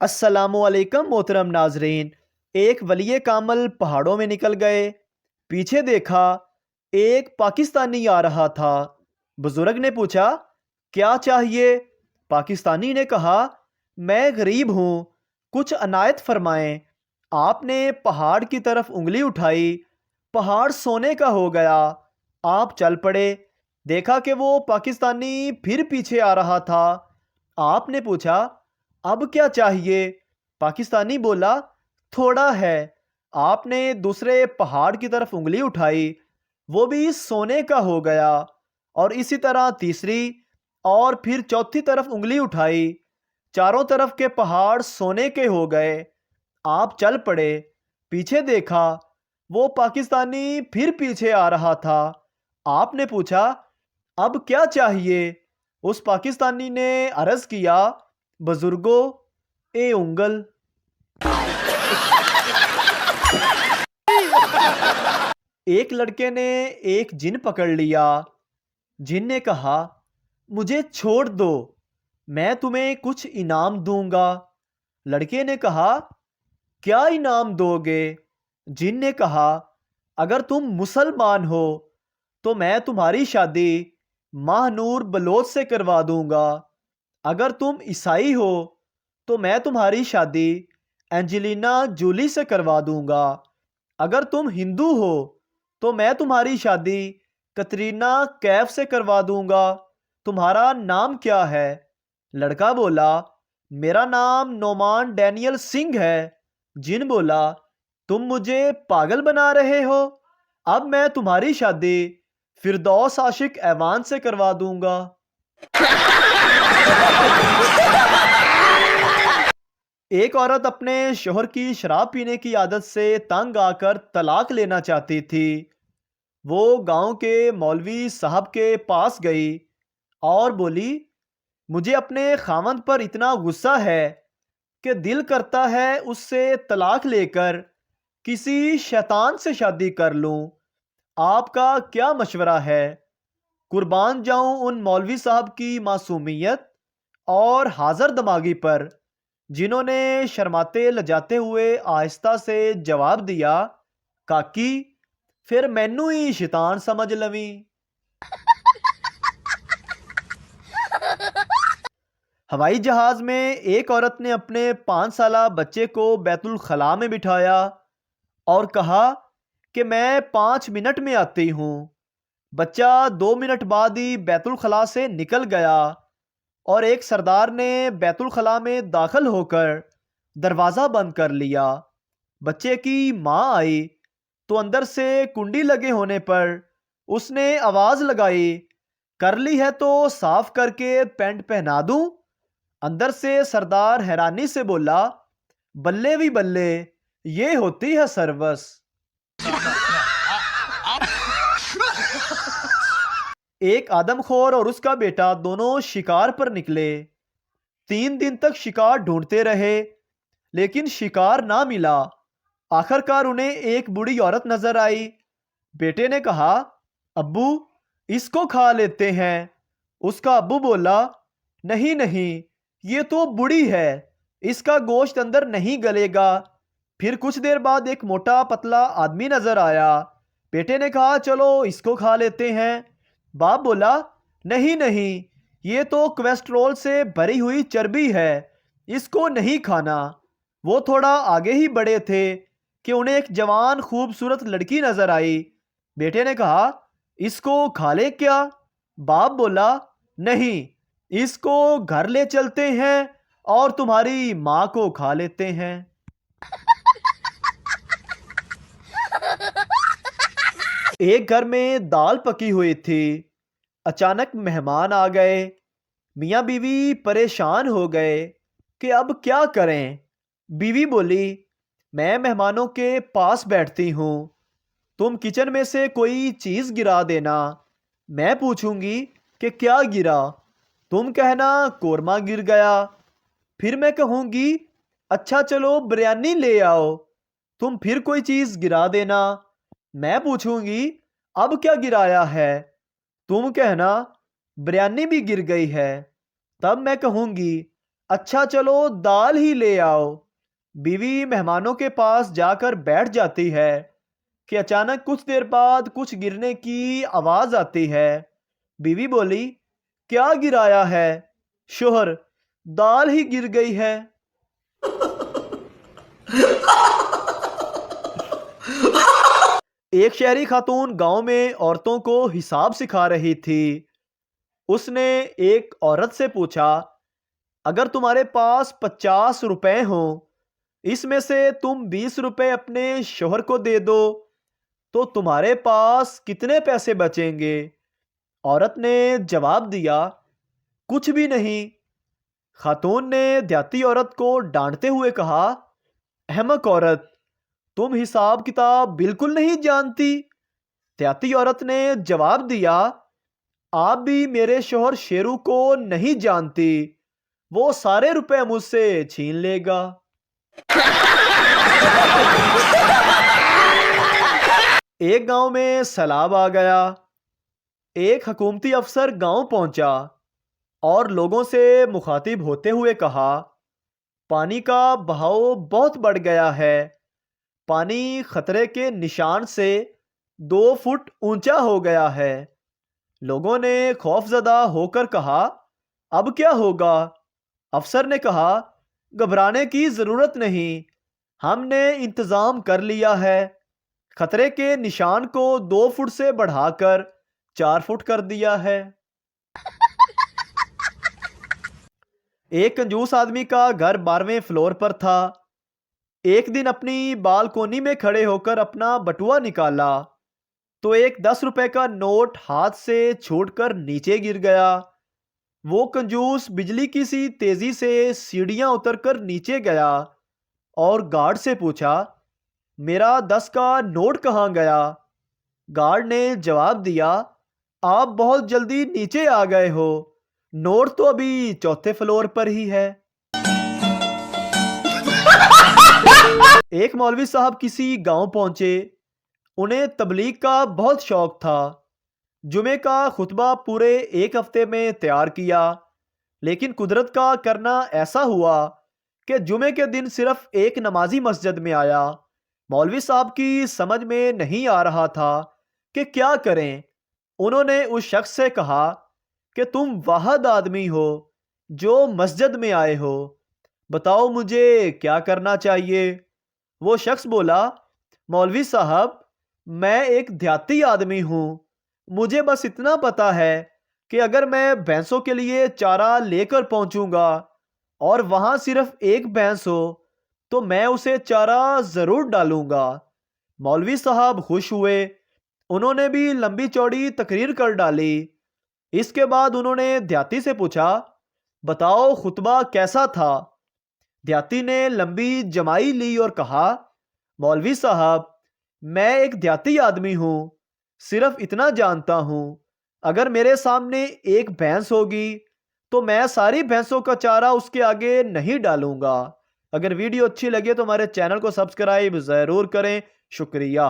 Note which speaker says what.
Speaker 1: السلام علیکم محترم ناظرین۔ ایک ولی کامل پہاڑوں میں نکل گئے۔ پیچھے دیکھا، ایک پاکستانی آ رہا تھا۔ بزرگ نے پوچھا، کیا چاہیے؟ پاکستانی نے کہا، میں غریب ہوں، کچھ عنایت فرمائیں۔ آپ نے پہاڑ کی طرف انگلی اٹھائی، پہاڑ سونے کا ہو گیا۔ آپ چل پڑے۔ دیکھا کہ وہ پاکستانی پھر پیچھے آ رہا تھا۔ آپ نے پوچھا، اب کیا چاہیے؟ پاکستانی بولا، تھوڑا ہے۔ آپ نے دوسرے پہاڑ کی طرف انگلی اٹھائی، وہ بھی سونے کا ہو گیا، اور اسی طرح تیسری اور پھر چوتھی طرف انگلی اٹھائی، چاروں طرف کے پہاڑ سونے کے ہو گئے۔ آپ چل پڑے۔ پیچھے دیکھا، وہ پاکستانی پھر پیچھے آ رہا تھا۔ آپ نے پوچھا، اب کیا چاہیے؟ اس پاکستانی نے عرض کیا، بزرگو، اے انگل۔ ایک لڑکے نے ایک جن پکڑ لیا۔ جن نے کہا، مجھے چھوڑ دو، میں تمہیں کچھ انعام دوں گا۔ لڑکے نے کہا، کیا انعام دو گے؟ جن نے کہا، اگر تم مسلمان ہو تو میں تمہاری شادی ماہ نور بلوچ سے کروا دوں گا۔ اگر تم عیسائی ہو تو میں تمہاری شادی اینجلینا جولی سے کروا دوں گا۔ اگر تم ہندو ہو تو میں تمہاری شادی کترینہ کیف سے کروا دوں گا۔ تمہارا نام کیا ہے؟ لڑکا بولا، میرا نام نعمان ڈینیل سنگھ ہے۔ جن بولا، تم مجھے پاگل بنا رہے ہو؟ اب میں تمہاری شادی فردوس عاشق ایوان سے کروا دوں گا۔ ایک عورت اپنے شوہر کی شراب پینے کی عادت سے تنگ آ کر طلاق لینا چاہتی تھی۔ وہ گاؤں کے مولوی صاحب کے پاس گئی اور بولی، مجھے اپنے خاوند پر اتنا غصہ ہے کہ دل کرتا ہے اس سے طلاق لے کر کسی شیطان سے شادی کر لوں۔ آپ کا کیا مشورہ ہے؟ قربان جاؤں ان مولوی صاحب کی معصومیت اور حاضر دماغی پر، جنہوں نے شرماتے لجاتے ہوئے آہستہ سے جواب دیا، کاکی پھر مینوں ہی شیطان سمجھ لویں۔ ہوائی جہاز میں ایک عورت نے اپنے 5 سالہ بچے کو بیت الخلاء میں بٹھایا اور کہا کہ میں 5 منٹ میں آتی ہوں۔ بچہ 2 منٹ بعد ہی بیت الخلاء سے نکل گیا، اور ایک سردار نے بیت الخلاء میں داخل ہو کر دروازہ بند کر لیا۔ بچے کی ماں آئی تو اندر سے کنڈی لگے ہونے پر اس نے آواز لگائی، کر لی ہے تو صاف کر کے پینٹ پہنا دوں؟ اندر سے سردار حیرانی سے بولا، بلے بھی بلے، یہ ہوتی ہے سروس۔ ایک آدم خور اور اس کا بیٹا دونوں شکار پر نکلے۔ 3 دن تک شکار ڈھونڈتے رہے لیکن شکار نہ ملا۔ آخر کار انہیں ایک بوڑھی عورت نظر آئی۔ بیٹے نے کہا، ابو، اس کو کھا لیتے ہیں۔ اس کا ابو بولا، نہیں نہیں، یہ تو بوڑھی ہے، اس کا گوشت اندر نہیں گلے گا۔ پھر کچھ دیر بعد ایک موٹا پتلا آدمی نظر آیا۔ بیٹے نے کہا، چلو اس کو کھا لیتے ہیں۔ باپ بولا، نہیں نہیں، یہ تو کولیسٹرول سے بھری ہوئی چربی ہے، اس کو نہیں کھانا۔ وہ تھوڑا آگے ہی بڑھے تھے کہ انہیں ایک جوان خوبصورت لڑکی نظر آئی۔ بیٹے نے کہا، اس کو کھا لے کیا؟ باپ بولا، نہیں، اس کو گھر لے چلتے ہیں اور تمہاری ماں کو کھا لیتے ہیں۔ ایک گھر میں دال پکی ہوئی تھی۔ اچانک مہمان آ گئے۔ میاں بیوی پریشان ہو گئے کہ اب کیا کریں۔ بیوی بولی، میں مہمانوں کے پاس بیٹھتی ہوں، تم کچن میں سے کوئی چیز گرا دینا، میں پوچھوں گی کہ کیا گرا، تم کہنا قورمہ گر گیا، پھر میں کہوں گی اچھا چلو بریانی لے آؤ، تم پھر کوئی چیز گرا دینا، میں پوچھوں گی اب کیا گرایا ہے، تم کہنا بریانی بھی گر گئی ہے، تب میں کہوں گی اچھا چلو دال ہی لے آؤ۔ بیوی مہمانوں کے پاس جا کر بیٹھ جاتی ہے کہ اچانک کچھ دیر بعد کچھ گرنے کی آواز آتی ہے۔ بیوی بولی، کیا گرایا ہے؟ شوہر، دال ہی گر گئی ہے۔ ایک شہری خاتون گاؤں میں عورتوں کو حساب سکھا رہی تھی۔ اس نے ایک عورت سے پوچھا، اگر تمہارے پاس 50 روپے ہوں، اس میں سے تم 20 روپے اپنے شوہر کو دے دو تو تمہارے پاس کتنے پیسے بچیں گے؟ عورت نے جواب دیا، کچھ بھی نہیں۔ خاتون نے دیہاتی عورت کو ڈانٹتے ہوئے کہا، احمق عورت، تم حساب کتاب بالکل نہیں جانتی۔ دیہاتی عورت نے جواب دیا، آپ بھی میرے شوہر شیرو کو نہیں جانتی، وہ سارے روپے مجھ سے چھین لے گا۔ ایک گاؤں میں سیلاب آ گیا۔ ایک حکومتی افسر گاؤں پہنچا اور لوگوں سے مخاطب ہوتے ہوئے کہا، پانی کا بہاؤ بہت بڑھ گیا ہے، پانی خطرے کے نشان سے 2 فٹ اونچا ہو گیا ہے۔ لوگوں نے خوف زدہ ہو کر کہا، اب کیا ہوگا؟ افسر نے کہا، گھبرانے کی ضرورت نہیں، ہم نے انتظام کر لیا ہے، خطرے کے نشان کو 2 فٹ سے بڑھا کر 4 فٹ کر دیا ہے۔ ایک کنجوس آدمی کا گھر 12ویں فلور پر تھا۔ ایک دن اپنی بالکونی میں کھڑے ہو کر اپنا بٹوا نکالا تو ایک 10 روپے کا نوٹ ہاتھ سے چھوٹ کر نیچے گر گیا۔ وہ کنجوس بجلی کی سی تیزی سے سیڑھیاں اتر کر نیچے گیا اور گارڈ سے پوچھا، میرا 10 کا نوٹ کہاں گیا؟ گارڈ نے جواب دیا، آپ بہت جلدی نیچے آ گئے ہو، نوٹ تو ابھی 4تھے فلور پر ہی ہے۔ ایک مولوی صاحب کسی گاؤں پہنچے۔ انہیں تبلیغ کا بہت شوق تھا۔ جمعے کا خطبہ پورے 1 ہفتے میں تیار کیا، لیکن قدرت کا کرنا ایسا ہوا کہ جمعے کے دن صرف ایک نمازی مسجد میں آیا۔ مولوی صاحب کی سمجھ میں نہیں آ رہا تھا کہ کیا کریں۔ انہوں نے اس شخص سے کہا کہ تم واحد آدمی ہو جو مسجد میں آئے ہو، بتاؤ مجھے کیا کرنا چاہیے؟ وہ شخص بولا، مولوی صاحب، میں ایک دیہاتی آدمی ہوں، مجھے بس اتنا پتا ہے کہ اگر میں بھینسوں کے لیے چارہ لے کر پہنچوں گا اور وہاں صرف ایک بھینس ہو تو میں اسے چارہ ضرور ڈالوں گا۔ مولوی صاحب خوش ہوئے۔ انہوں نے بھی لمبی چوڑی تقریر کر ڈالی۔ اس کے بعد انہوں نے دیہاتی سے پوچھا، بتاؤ خطبہ کیسا تھا؟ دیہاتی نے لمبی جمائی لی اور کہا، مولوی صاحب، میں ایک دیہاتی آدمی ہوں، صرف اتنا جانتا ہوں، اگر میرے سامنے ایک بھینس ہوگی تو میں ساری بھینسوں کا چارہ اس کے آگے نہیں ڈالوں گا۔ اگر ویڈیو اچھی لگے تو ہمارے چینل کو سبسکرائب ضرور کریں۔ شکریہ۔